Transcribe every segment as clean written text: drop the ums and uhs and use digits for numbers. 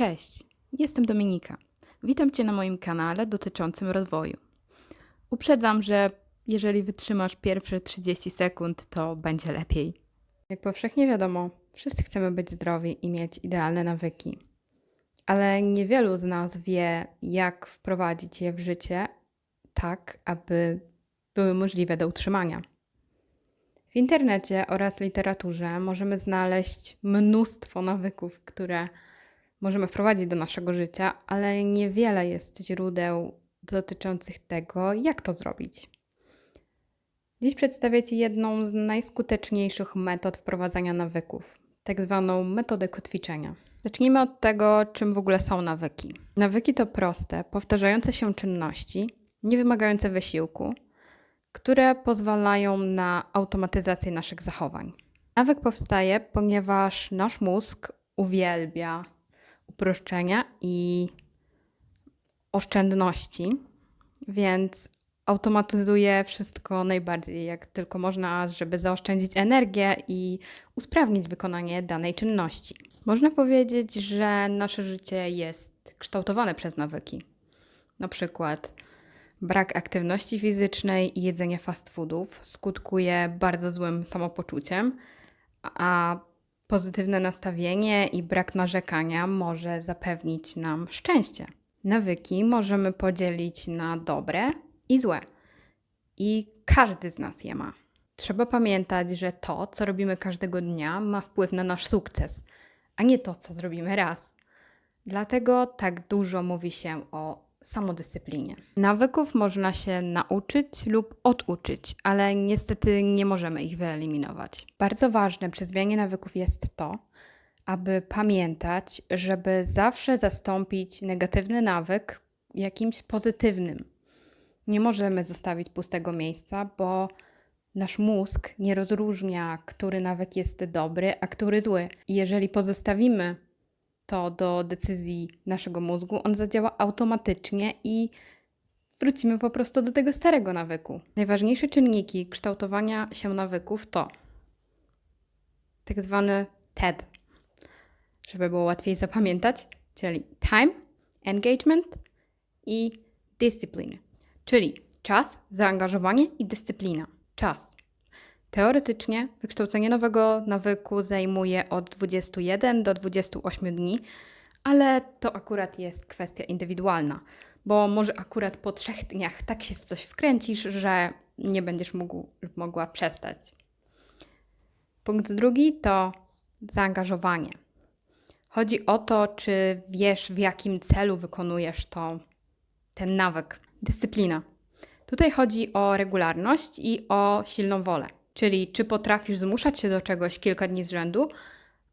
Cześć, jestem Dominika. Witam Cię na moim kanale dotyczącym rozwoju. Uprzedzam, że jeżeli wytrzymasz pierwsze 30 sekund, to będzie lepiej. Jak powszechnie wiadomo, wszyscy chcemy być zdrowi i mieć idealne nawyki. Ale niewielu z nas wie, jak wprowadzić je w życie tak, aby były możliwe do utrzymania. W internecie oraz literaturze możemy znaleźć mnóstwo nawyków, które możemy wprowadzić do naszego życia, ale niewiele jest źródeł dotyczących tego, jak to zrobić. Dziś przedstawię Ci jedną z najskuteczniejszych metod wprowadzania nawyków, tak zwaną metodę kotwiczenia. Zacznijmy od tego, czym w ogóle są nawyki. Nawyki to proste, powtarzające się czynności, nie wymagające wysiłku, które pozwalają na automatyzację naszych zachowań. Nawyk powstaje, ponieważ nasz mózg uwielbia uproszczenia i oszczędności, więc automatyzuje wszystko najbardziej jak tylko można, żeby zaoszczędzić energię i usprawnić wykonanie danej czynności. Można powiedzieć, że nasze życie jest kształtowane przez nawyki. Na przykład brak aktywności fizycznej i jedzenie fast foodów skutkuje bardzo złym samopoczuciem, a pozytywne nastawienie i brak narzekania może zapewnić nam szczęście. Nawyki możemy podzielić na dobre i złe. I każdy z nas je ma. Trzeba pamiętać, że to, co robimy każdego dnia, ma wpływ na nasz sukces, a nie to, co zrobimy raz. Dlatego tak dużo mówi się o samodyscyplinie. Nawyków można się nauczyć lub oduczyć, ale niestety nie możemy ich wyeliminować. Bardzo ważne przy zmianie nawyków jest to, aby pamiętać, żeby zawsze zastąpić negatywny nawyk jakimś pozytywnym. Nie możemy zostawić pustego miejsca, bo nasz mózg nie rozróżnia, który nawyk jest dobry, a który zły. I jeżeli pozostawimy to do decyzji naszego mózgu, on zadziała automatycznie i wrócimy po prostu do tego starego nawyku. Najważniejsze czynniki kształtowania się nawyków to tak zwany TED, żeby było łatwiej zapamiętać, czyli time, engagement i discipline, czyli czas, zaangażowanie i dyscyplina. Czas. Teoretycznie wykształcenie nowego nawyku zajmuje od 21 do 28 dni, ale to akurat jest kwestia indywidualna, bo może akurat po 3 dniach tak się w coś wkręcisz, że nie będziesz mógł lub mogła przestać. Punkt drugi to zaangażowanie. Chodzi o to, czy wiesz, w jakim celu wykonujesz ten nawyk. Dyscyplina. Tutaj chodzi o regularność i o silną wolę. Czyli czy potrafisz zmuszać się do czegoś kilka dni z rzędu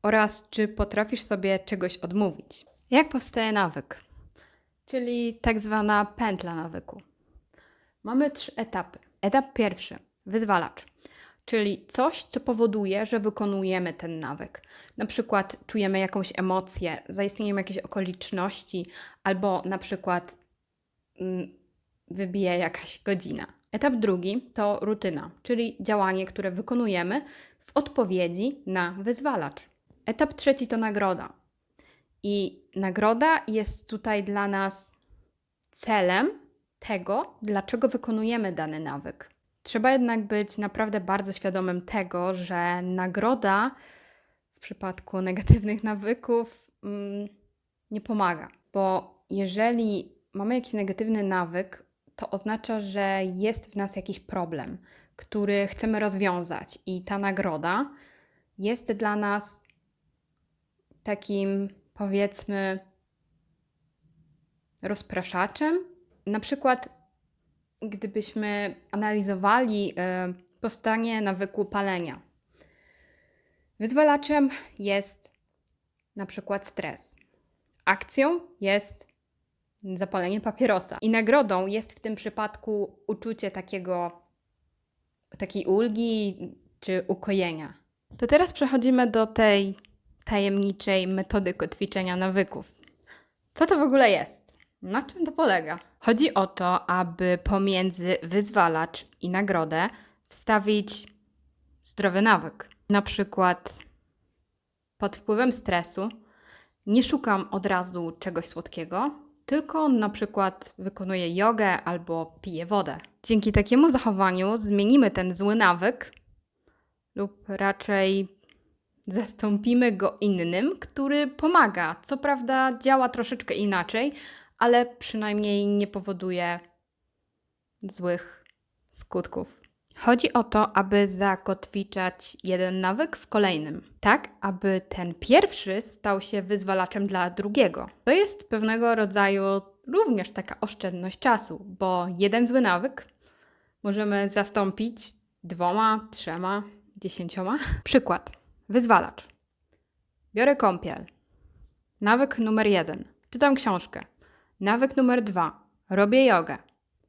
oraz czy potrafisz sobie czegoś odmówić. Jak powstaje nawyk? Czyli tak zwana pętla nawyku. Mamy 3 etapy. Etap pierwszy. Wyzwalacz. Czyli coś, co powoduje, że wykonujemy ten nawyk. Na przykład czujemy jakąś emocję, zaistnieją jakieś okoliczności albo na przykład wybije jakaś godzina. Etap drugi to rutyna, czyli działanie, które wykonujemy w odpowiedzi na wyzwalacz. Etap trzeci to nagroda. I nagroda jest tutaj dla nas celem tego, dlaczego wykonujemy dany nawyk. Trzeba jednak być naprawdę bardzo świadomym tego, że nagroda w przypadku negatywnych nawyków nie pomaga. Bo jeżeli mamy jakiś negatywny nawyk, to oznacza, że jest w nas jakiś problem, który chcemy rozwiązać i ta nagroda jest dla nas takim, powiedzmy, rozpraszaczem. Na przykład, gdybyśmy analizowali powstanie nawyku palenia. Wyzwalaczem jest na przykład stres. Akcją jest zapalenie papierosa. I nagrodą jest w tym przypadku uczucie takiej ulgi czy ukojenia. To teraz przechodzimy do tej tajemniczej metody kotwiczenia nawyków. Co to w ogóle jest? Na czym to polega? Chodzi o to, aby pomiędzy wyzwalacz i nagrodę wstawić zdrowy nawyk. Na przykład pod wpływem stresu Nie szukam od razu czegoś słodkiego, tylko na przykład wykonuję jogę albo piję wodę. Dzięki takiemu zachowaniu zmienimy ten zły nawyk lub raczej zastąpimy go innym, który pomaga. Co prawda działa troszeczkę inaczej, ale przynajmniej nie powoduje złych skutków. Chodzi o to, aby zakotwiczać jeden nawyk w kolejnym, tak aby ten pierwszy stał się wyzwalaczem dla drugiego. To jest pewnego rodzaju również taka oszczędność czasu, bo jeden zły nawyk możemy zastąpić 2, 3, 10. Przykład. Wyzwalacz. Biorę kąpiel. Nawyk numer 1. Czytam książkę. Nawyk numer 2. Robię jogę.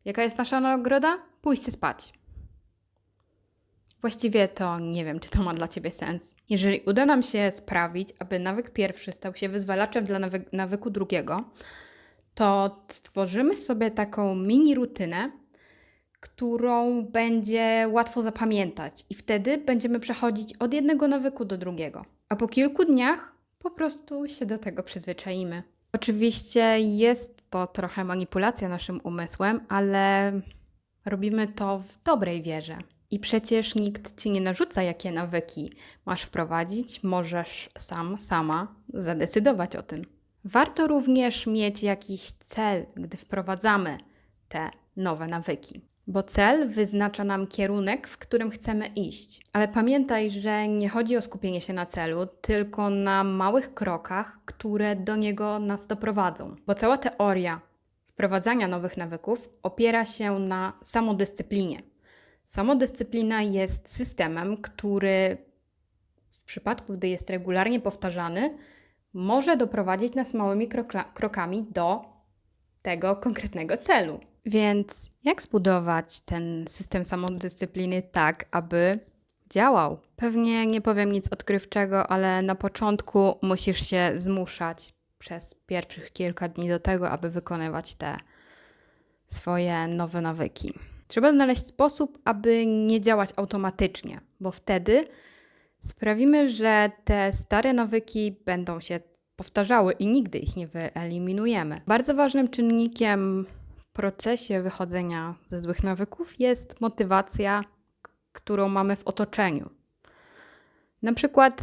Jaka jest nasza nagroda? Pójście spać. Właściwie to nie wiem, czy to ma dla Ciebie sens. Jeżeli uda nam się sprawić, aby nawyk pierwszy stał się wyzwalaczem dla nawyku drugiego, to stworzymy sobie taką mini rutynę, którą będzie łatwo zapamiętać i wtedy będziemy przechodzić od jednego nawyku do drugiego. A po kilku dniach po prostu się do tego przyzwyczaimy. Oczywiście jest to trochę manipulacja naszym umysłem, ale robimy to w dobrej wierze. I przecież nikt Ci nie narzuca, jakie nawyki masz wprowadzić, możesz sama zadecydować o tym. Warto również mieć jakiś cel, gdy wprowadzamy te nowe nawyki, bo cel wyznacza nam kierunek, w którym chcemy iść. Ale pamiętaj, że nie chodzi o skupienie się na celu, tylko na małych krokach, które do niego nas doprowadzą. Bo cała teoria wprowadzania nowych nawyków opiera się na samodyscyplinie. Samodyscyplina jest systemem, który w przypadku, gdy jest regularnie powtarzany, może doprowadzić nas małymi krokami do tego konkretnego celu. Więc jak zbudować ten system samodyscypliny tak, aby działał? Pewnie nie powiem nic odkrywczego, ale na początku musisz się zmuszać przez pierwszych kilka dni do tego, aby wykonywać te swoje nowe nawyki. Trzeba znaleźć sposób, aby nie działać automatycznie, bo wtedy sprawimy, że te stare nawyki będą się powtarzały i nigdy ich nie wyeliminujemy. Bardzo ważnym czynnikiem w procesie wychodzenia ze złych nawyków jest motywacja, którą mamy w otoczeniu. Na przykład,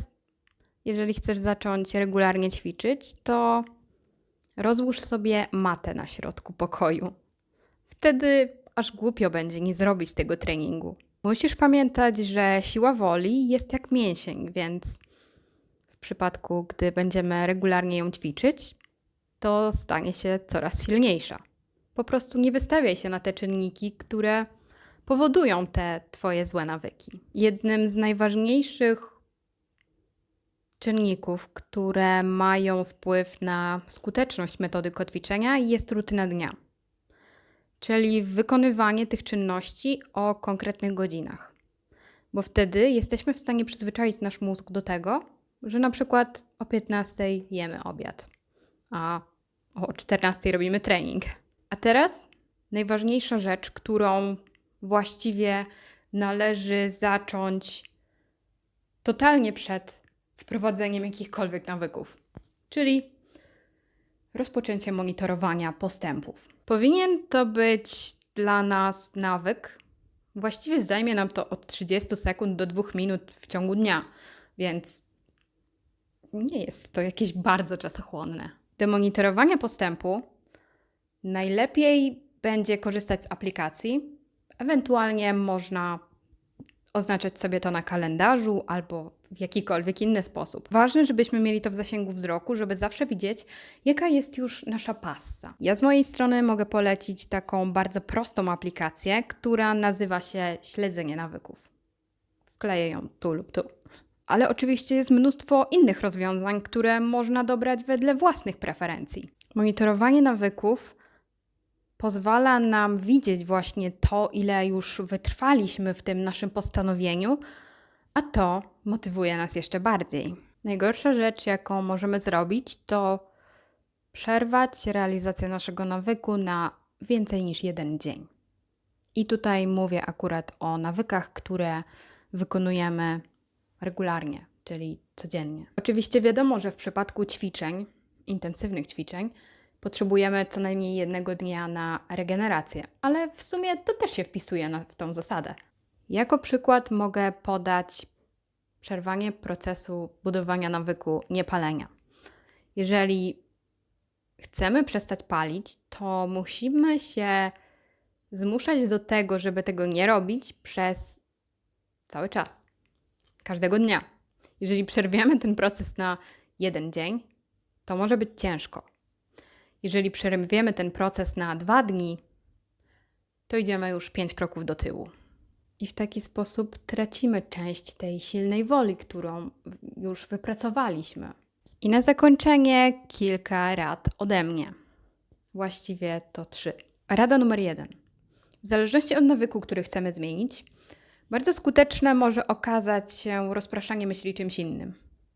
jeżeli chcesz zacząć regularnie ćwiczyć, to rozłóż sobie matę na środku pokoju. Wtedy aż głupio będzie nie zrobić tego treningu. Musisz pamiętać, że siła woli jest jak mięsień, więc w przypadku, gdy będziemy regularnie ją ćwiczyć, to stanie się coraz silniejsza. Po prostu nie wystawiaj się na te czynniki, które powodują te Twoje złe nawyki. Jednym z najważniejszych czynników, które mają wpływ na skuteczność metody kotwiczenia, jest rutyna dnia. Czyli wykonywanie tych czynności o konkretnych godzinach. Bo wtedy jesteśmy w stanie przyzwyczaić nasz mózg do tego, że na przykład o 15 jemy obiad, a o 14 robimy trening. A teraz najważniejsza rzecz, którą właściwie należy zacząć totalnie przed wprowadzeniem jakichkolwiek nawyków, czyli rozpoczęcie monitorowania postępów. Powinien to być dla nas nawyk. Właściwie zajmie nam to od 30 sekund do 2 minut w ciągu dnia, więc nie jest to jakieś bardzo czasochłonne. Do monitorowania postępu najlepiej będzie korzystać z aplikacji. Ewentualnie można oznaczać sobie to na kalendarzu albo w jakikolwiek inny sposób. Ważne, żebyśmy mieli to w zasięgu wzroku, żeby zawsze widzieć, jaka jest już nasza passa. Ja z mojej strony mogę polecić taką bardzo prostą aplikację, która nazywa się Śledzenie nawyków. Wkleję ją tu lub tu. Ale oczywiście jest mnóstwo innych rozwiązań, które można dobrać wedle własnych preferencji. Monitorowanie nawyków pozwala nam widzieć właśnie to, ile już wytrwaliśmy w tym naszym postanowieniu, a to motywuje nas jeszcze bardziej. Najgorsza rzecz, jaką możemy zrobić, to przerwać realizację naszego nawyku na więcej niż jeden dzień. I tutaj mówię akurat o nawykach, które wykonujemy regularnie, czyli codziennie. Oczywiście wiadomo, że w przypadku ćwiczeń intensywnych ćwiczeń, potrzebujemy co najmniej 1 dnia na regenerację, ale w sumie to też się wpisuje w tą zasadę. Jako przykład mogę podać przerwanie procesu budowania nawyku niepalenia. Jeżeli chcemy przestać palić, to musimy się zmuszać do tego, żeby tego nie robić przez cały czas, każdego dnia. Jeżeli przerwiemy ten proces na 1 dzień, to może być ciężko. Jeżeli przerwiemy ten proces na 2 dni, to idziemy już 5 kroków do tyłu. I w taki sposób tracimy część tej silnej woli, którą już wypracowaliśmy. I na zakończenie kilka rad ode mnie. Właściwie to 3. Rada numer 1. W zależności od nawyku, który chcemy zmienić, bardzo skuteczne może okazać się rozpraszanie myśli czymś innym.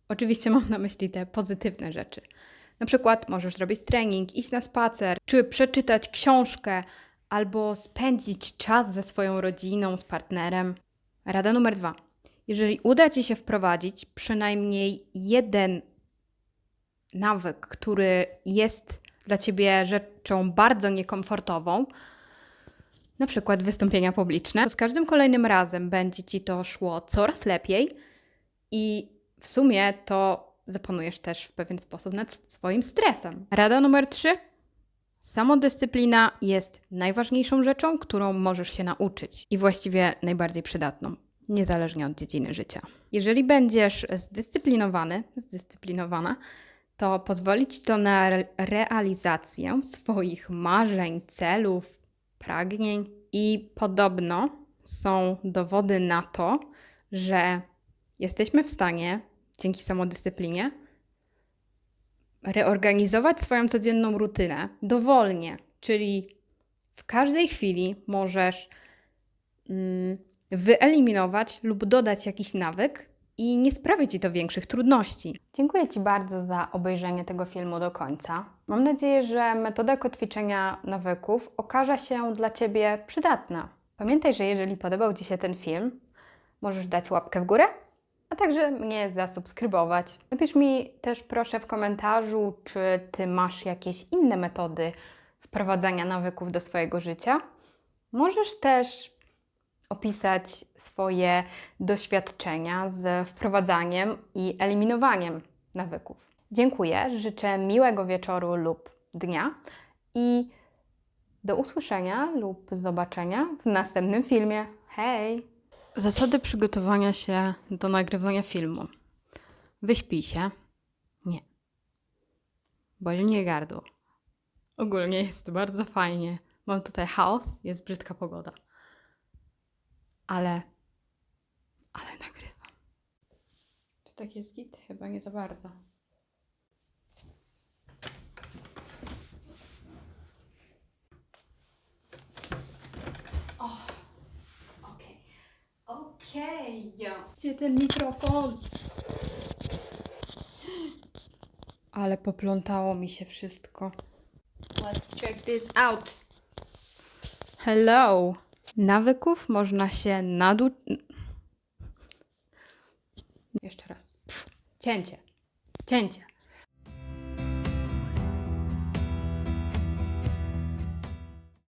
Oczywiście mam na myśli te pozytywne rzeczy. Na przykład możesz zrobić trening, iść na spacer, czy przeczytać książkę, albo spędzić czas ze swoją rodziną, z partnerem. Rada numer 2. Jeżeli uda Ci się wprowadzić przynajmniej jeden nawyk, który jest dla Ciebie rzeczą bardzo niekomfortową, na przykład wystąpienia publiczne, to z każdym kolejnym razem będzie Ci to szło coraz lepiej i w sumie to zapanujesz też w pewien sposób nad swoim stresem. Rada numer 3. Samodyscyplina jest najważniejszą rzeczą, którą możesz się nauczyć i właściwie najbardziej przydatną, niezależnie od dziedziny życia. Jeżeli będziesz zdyscyplinowana, to pozwoli Ci to na realizację swoich marzeń, celów, pragnień i podobno są dowody na to, że jesteśmy w stanie dzięki samodyscyplinie reorganizować swoją codzienną rutynę dowolnie, czyli w każdej chwili możesz wyeliminować lub dodać jakiś nawyk i nie sprawi Ci to większych trudności. Dziękuję Ci bardzo za obejrzenie tego filmu do końca. Mam nadzieję, że metoda kotwiczenia nawyków okaże się dla Ciebie przydatna. Pamiętaj, że jeżeli podobał Ci się ten film, możesz dać łapkę w górę, a także mnie zasubskrybować. Napisz mi też proszę w komentarzu, czy Ty masz jakieś inne metody wprowadzania nawyków do swojego życia. Możesz też opisać swoje doświadczenia z wprowadzaniem i eliminowaniem nawyków. Dziękuję, życzę miłego wieczoru lub dnia i do usłyszenia lub zobaczenia w następnym filmie. Hej! Zasady przygotowania się do nagrywania filmu. Wyśpij się. Nie. Boli mnie gardło. Ogólnie jest bardzo fajnie. Mam tutaj chaos, jest brzydka pogoda. Ale nagrywam. Czy tak jest git? Chyba nie za bardzo. Okej. Gdzie ten mikrofon? Ale poplątało mi się wszystko. Let's check this out. Hello. Nawyków można się Jeszcze raz. Cięcie.